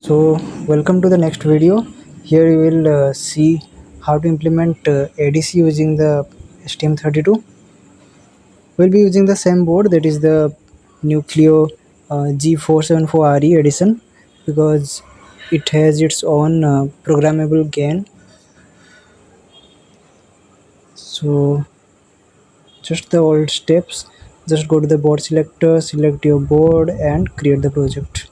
So welcome to the next video. Here you will see how to implement ADC using the STM32. We'll be using the same board, that is the Nucleo G474RE edition, because it has its own programmable gain. So just the old steps, just go to the board selector, select your board and create the project.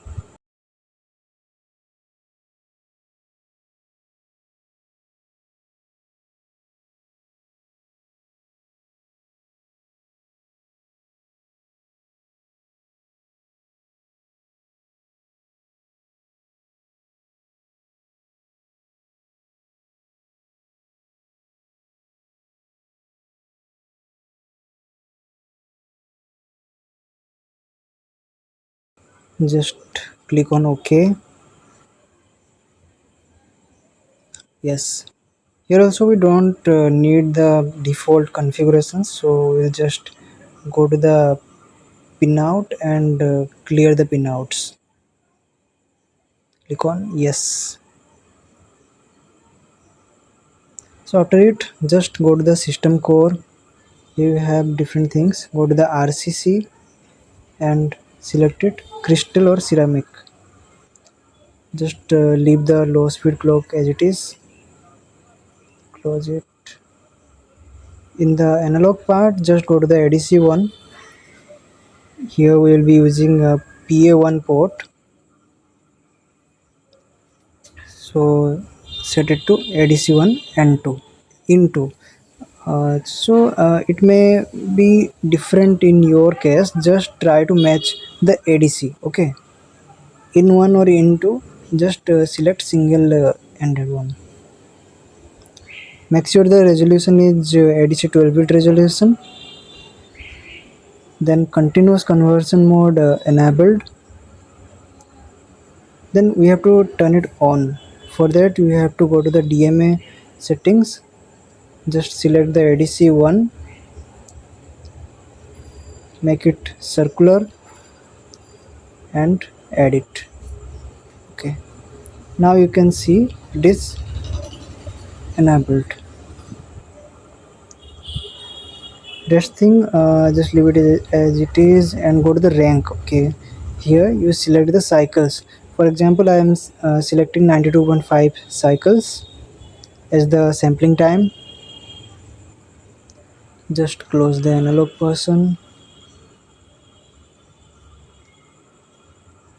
Just click on OK. Yes. Here also we don't need the default configuration, so we'll just go to the pinout and clear the pinouts. Click on yes. So after it, just go to the system core. Here you have different things. Go to the RCC and select it crystal or ceramic. Just leave the low speed clock as it is. Close it. In the analog part, just go to the ADC one. Here we will be using a PA1 port. So set it to ADC1 and 2 into it may be different in your case. Just try to match the ADC. Okay, in one or in two, just select single ended one. Make sure the resolution is ADC 12-bit resolution. Then continuous conversion mode enabled. Then we have to turn it on. For that we have to go to the DMA settings. Just select the ADC one, make it circular and add it. Okay, now you can see it is enabled. Rest thing, just leave it as it is and go to the rank. Okay, here you select the cycles. For example, I am selecting 92.5 cycles as the sampling time. Just close the analog person.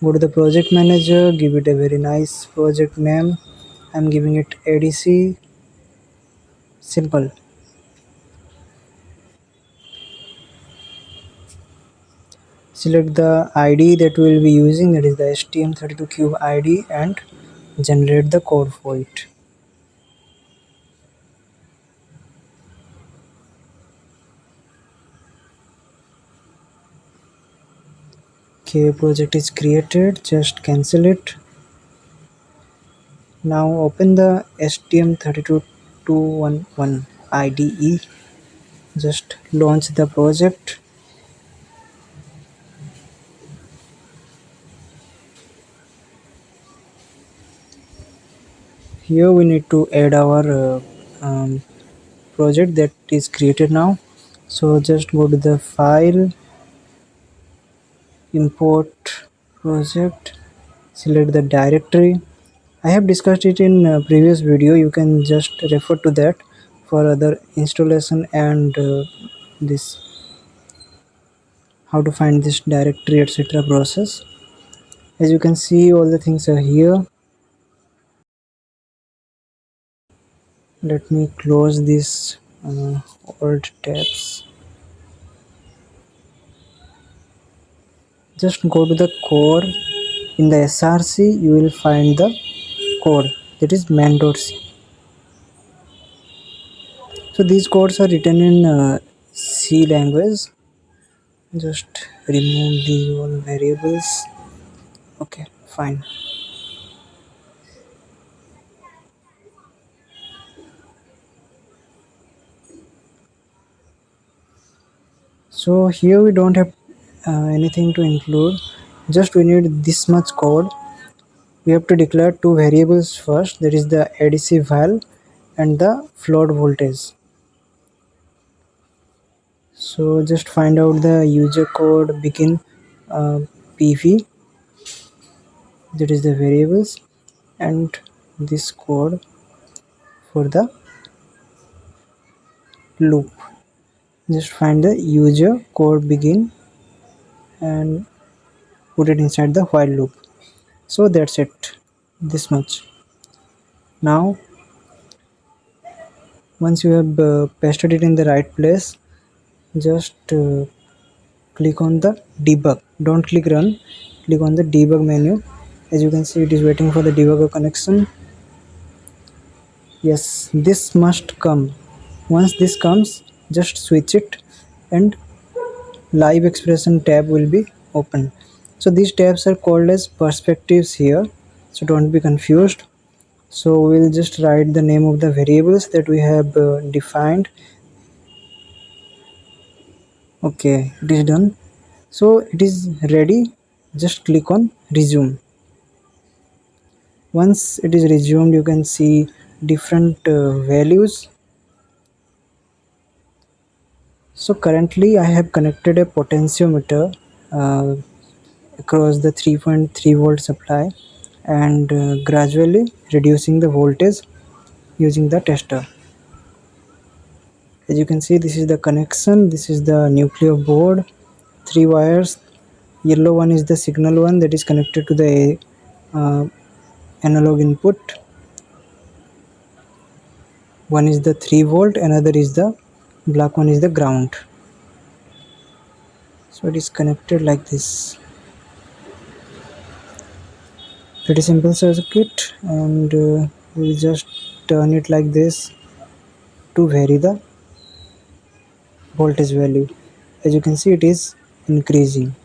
Go to the project manager, give it a very nice project name. I'm giving it ADC. Simple. Select the ID that we will be using, that is the STM32 CubeIDE, and generate the code for it. Okay, project is created, just cancel it. Now open the STM32 IDE, just launch the project. Here we need to add our project that is created now. So just go to the file, import project, select the directory. I have discussed it in a previous video. You can just refer to that for other installation and this how to find this directory etc. process. As you can see, all the things are here. Let me close these old tabs. Just go to the core. In the SRC you will find the code, that is main.c. So these codes are written in C language. Just remove these all variables. Okay, fine. So here we don't have anything to include, just we need this much code. We have to declare two variables first, that is the ADC valve and the float voltage. So just find out the user code begin PV, that is the variables, and this code for the loop. Just find the user code begin and put it inside the while loop. So that's it, this much. Now once you have pasted it in the right place, just click on the debug. Don't click run, click on the debug menu. As you can see, it is waiting for the debugger connection. Yes, this must come. Once this comes, just switch it and live expression tab will be open. So these tabs are called as perspectives here, so don't be confused. So we'll just write the name of the variables that we have defined. Okay, it is done. So it is ready. Just click on resume. Once it is resumed, you can see different values. So currently I have connected a potentiometer uh, across the 3.3 volt supply and gradually reducing the voltage using the tester. As you can see, this is the connection, this is the Nucleo board, three wires. Yellow one is the signal one that is connected to the uh, analog input. One is the 3 volt, another is the black one is the ground. So it is connected like this. Pretty simple circuit, and we'll just turn it like this to vary the voltage value. As you can see, it is increasing.